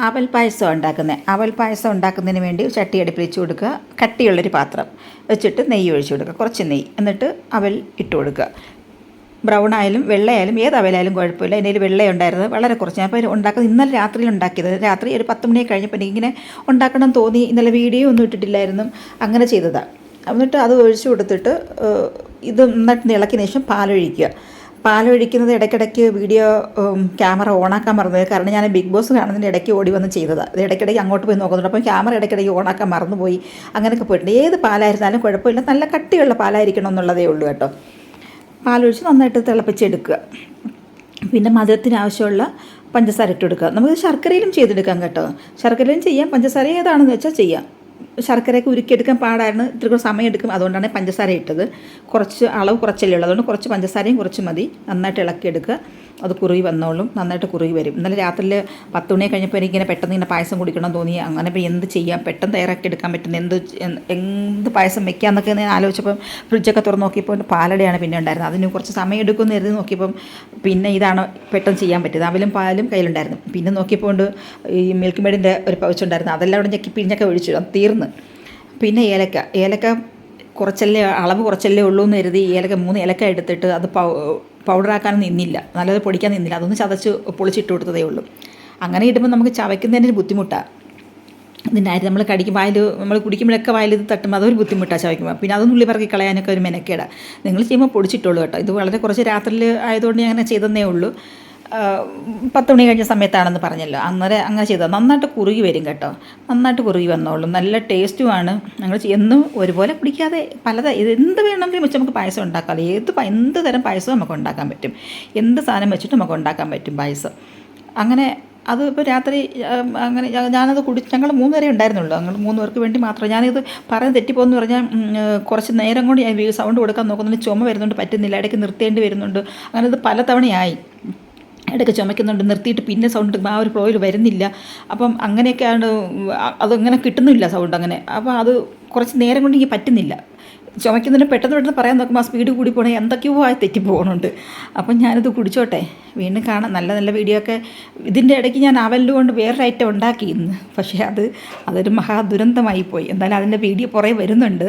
അവൽ പായസം ഉണ്ടാക്കുന്നത്. അവൽ പായസം ഉണ്ടാക്കുന്നതിന് വേണ്ടി ചട്ടി അടുപ്പിൽ വെച്ച് കൊടുക്കുക. കട്ടിയുള്ളൊരു പാത്രം വെച്ചിട്ട് നെയ്യ് ഒഴിച്ച് കൊടുക്കുക, കുറച്ച് നെയ്യ്. എന്നിട്ട് അവൽ ഇട്ട് കൊടുക്കുക. ബ്രൗൺ ആയാലും വെള്ളയായാലും ഏത് അവലായാലും കുഴപ്പമില്ല. എൻ്റെ വെള്ള ഉണ്ടായിരുന്നത് വളരെ കുറച്ച്. ഞാൻ അപ്പോൾ ഉണ്ടാക്കുന്നത് ഇന്നലെ രാത്രിയിൽ ഉണ്ടാക്കിയത്. രാത്രി ഒരു 10 മണി കഴിഞ്ഞപ്പോൾ എനിക്കിങ്ങനെ ഉണ്ടാക്കണം തോന്നി. ഇന്നലെ വീഡിയോ ഒന്നും ഇട്ടിട്ടില്ലായിരുന്നു, അങ്ങനെ ചെയ്തതാണ്. എന്നിട്ട് അത് ഒഴിച്ചു കൊടുത്തിട്ട് ഇത് നന്നായിട്ട് ഇളക്കിയതിന് ശേഷം പാലൊഴിക്കുക. പാലൊഴിക്കുന്നത് ഇടയ്ക്കിടയ്ക്ക് വീഡിയോ ക്യാമറ ഓണാക്കാൻ മറന്നുപോയി. കാരണം ഞാൻ ബിഗ് ബോസ് കാണുന്നതിൻ്റെ ഇടയ്ക്ക് ഓടി വന്ന് ചെയ്തതാണ്. ഇത് ഇടയ്ക്കിടയ്ക്ക് അങ്ങോട്ട് പോയി നോക്കുന്നുണ്ട്. അപ്പം ക്യാമറ ഇടയ്ക്കിടയ്ക്ക് ഓണാക്കാൻ മറന്നുപോയി. അങ്ങനെയൊക്കെ പോയിട്ടുണ്ട്. ഏത് പാലായിരുന്നാലും കുഴപ്പമില്ല, നല്ല കട്ടിയുള്ള പാലായിരിക്കണം എന്നുള്ളതേ ഉള്ളൂ കേട്ടോ. പാലൊഴിച്ച് നന്നായിട്ട് തിളപ്പിച്ചെടുക്കുക. പിന്നെ മധുരത്തിന് ആവശ്യമുള്ള പഞ്ചസാര ഇട്ട് കൊടുക്കുക. നമുക്ക് ശർക്കരയിലും ചെയ്തെടുക്കാം കേട്ടോ. ശർക്കരയിലും ചെയ്യാം, പഞ്ചസാര ഏതാണെന്ന് വെച്ചാൽ ചെയ്യാം. ശർക്കരയൊക്കെ ഉരുക്കിയെടുക്കാൻ പാടായിരുന്നു, ഇത്തിരി സമയം എടുക്കും. അതുകൊണ്ടാണ് പഞ്ചസാര ഇട്ടത്. കുറച്ച് അളവ് കുറച്ചല്ലേ ഉള്ളൂ, അതുകൊണ്ട് കുറച്ച് പഞ്ചസാരയും കുറച്ച് മതി. നന്നായിട്ട് ഇളക്കിയെടുക്കുക. അത് കുറുകി വന്നോളും, നന്നായിട്ട് കുറുകി വരും. ഇന്നലെ രാത്രിയിൽ 10 മണി കഴിഞ്ഞപ്പോൾ എനിക്കിങ്ങനെ പെട്ടെന്ന് ഇങ്ങനെ പായസം കുടിക്കണം തോന്നി. അങ്ങനെ ഇപ്പോൾ എന്ത് ചെയ്യാം, പെട്ടെന്ന് തയ്യാറാക്കി എടുക്കാൻ പറ്റുന്ന എന്ത് പായസം വെക്കാമെന്നൊക്കെ ഞാൻ ആലോചിച്ചപ്പം ഫ്രിഡ്ജൊക്കെ തുറന്ന് നോക്കിയപ്പോൾ പാലടയാണ് പിന്നെ ഉണ്ടായിരുന്നത്. അതിന് കുറച്ച് സമയം എടുക്കുമെന്ന് കരുതി നോക്കിയപ്പം പിന്നെ ഇതാണ് പെട്ടെന്ന് ചെയ്യാൻ പറ്റിയത്. അവലും പാലും കയ്യിലുണ്ടായിരുന്നു. പിന്നെ നോക്കിയപ്പോൾ ഈ മിൽക്ക് മെയ്ഡിൻ്റെ ഒരു പൗച്ച് ഉണ്ടായിരുന്നു. അതെല്ലാം അവിടെ ഞെക്കി പിഴിഞ്ഞൊക്കെ ഒഴിച്ചു, അത് തീർന്ന്. പിന്നെ ഏലക്ക കുറച്ചല്ലേ, അളവ് കുറച്ചല്ലേ ഉള്ളൂ എന്ന് കരുതി 3 ഏലക്ക എടുത്തിട്ട് അത് പൗഡറാക്കാൻ നിന്നില്ല, നല്ലത് പൊടിക്കാൻ നിന്നില്ല. അതൊന്ന് ചതച്ച് പൊളിച്ചിട്ട് കൊടുത്തതേ ഉള്ളൂ. അങ്ങനെ ഇടുമ്പോൾ നമുക്ക് ചവയ്ക്കുന്നതിന് ബുദ്ധിമുട്ടാണ്. ഇതിൻ്റെ അരി നമ്മൾ നമ്മൾ കുടിക്കുമ്പോഴൊക്കെ വായിൽ ഇത് തട്ടുമ്പോൾ അതൊരു ബുദ്ധിമുട്ടാണ് ചവയ്ക്കുമ്പോൾ. പിന്നെ അതൊന്നും ഉള്ളി പറക്കി കളയാനൊക്കെ ഒരു മെനക്കേടാണ്. നിങ്ങൾ ചെയ്യുമ്പോൾ പൊടിച്ചിട്ടുള്ളൂ കേട്ടോ. ഇത് വളരെ കുറച്ച് രാത്രിയിൽ ആയതുകൊണ്ട് ഞാൻ അങ്ങനെ ചെയ്തതേ ഉള്ളൂ. 10 മണി കഴിഞ്ഞ സമയത്താണെന്ന് പറഞ്ഞല്ലോ, അന്നേരം അങ്ങനെ ചെയ്തത്. നന്നായിട്ട് കുറുകി വരും കേട്ടോ, നന്നായിട്ട് കുറുകി വന്നോളും. നല്ല ടേസ്റ്റുമാണ്. ഞങ്ങൾ എന്നും ഒരുപോലെ കുടിക്കാതെ എന്ത് വേണമെങ്കിലും വെച്ച് നമുക്ക് പായസം ഉണ്ടാക്കാം. എന്ത് തരം പായസവും നമുക്ക് ഉണ്ടാക്കാൻ പറ്റും. എന്ത് സാധനം വെച്ചിട്ട് നമുക്ക് ഉണ്ടാക്കാൻ പറ്റും പായസം. അങ്ങനെ അത് ഇപ്പോൾ രാത്രി അങ്ങനെ ഞാനത് ഞങ്ങൾ 3 പേരെ ഉണ്ടായിരുന്നുള്ളൂ. ഞങ്ങൾ 3 പേർക്ക് വേണ്ടി മാത്രം. ഞാനിത് പറയാൻ തെറ്റിപ്പോയെന്ന് പറഞ്ഞാൽ കുറച്ച് നേരം കൊണ്ട് ഞാൻ സൗണ്ട് കൊടുക്കാൻ നോക്കുന്നുണ്ട്. ചുമ വരുന്നുണ്ട്, പറ്റുന്നില്ല. ഇടയ്ക്ക് നിർത്തേണ്ടി വരുന്നുണ്ട്. അങ്ങനെ ഇത് പലതവണയായി. ഇടയ്ക്ക് ചുമയ്ക്കുന്നുണ്ട്, നിർത്തിയിട്ട് പിന്നെ സൗണ്ട് ആ ഒരു ഫ്ലോയിൽ വരുന്നില്ല. അപ്പം അങ്ങനെയൊക്കെയാണ്, അതങ്ങനെ കിട്ടുന്നില്ല സൗണ്ട് അങ്ങനെ. അപ്പോൾ അത് കുറച്ച് നേരം കൊണ്ട് എനിക്ക് പറ്റുന്നില്ല. ചുമയ്ക്കുന്നതിന് പെട്ടെന്ന് പറയാൻ നോക്കുമ്പോൾ ആ സ്പീഡ് കൂടി പോകണേ, എന്തൊക്കെയോ ആയി തെറ്റി പോകുന്നുണ്ട്. അപ്പം ഞാനിത് കുടിച്ചോട്ടെ, വീണ്ടും കാണാം. നല്ല വീഡിയോ ഒക്കെ. ഇതിൻ്റെ ഇടയ്ക്ക് ഞാൻ അവലിൽ കൊണ്ട് വേറൊരു ഐറ്റം ഉണ്ടാക്കി ഇന്ന്. പക്ഷേ അതൊരു മഹാദുരന്തമായിപ്പോയി. എന്തായാലും അതിൻ്റെ വീഡിയോ പുറകെ വരുന്നുണ്ട്.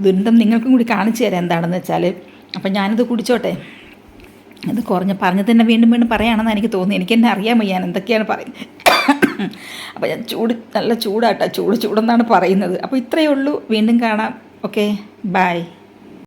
ദുരന്തം നിങ്ങൾക്കും കൂടി കാണിച്ചു തരാം എന്താണെന്ന് വെച്ചാൽ. അപ്പം ഞാനിത് കുടിച്ചോട്ടെ. ഇത് പറഞ്ഞ് തന്നെ വീണ്ടും പറയുകയാണെന്ന് എനിക്ക് തോന്നി. എനിക്ക് തന്നെ അറിയാൻ വയ്യ ഞാൻ എന്തൊക്കെയാണ് പറയുന്നത്. അപ്പോൾ ഞാൻ നല്ല ചൂടാട്ടോ, ചൂടെന്നാണ് പറയുന്നത്. അപ്പോൾ ഇത്രയേ ഉള്ളൂ. വീണ്ടും കാണാം. Okay, by.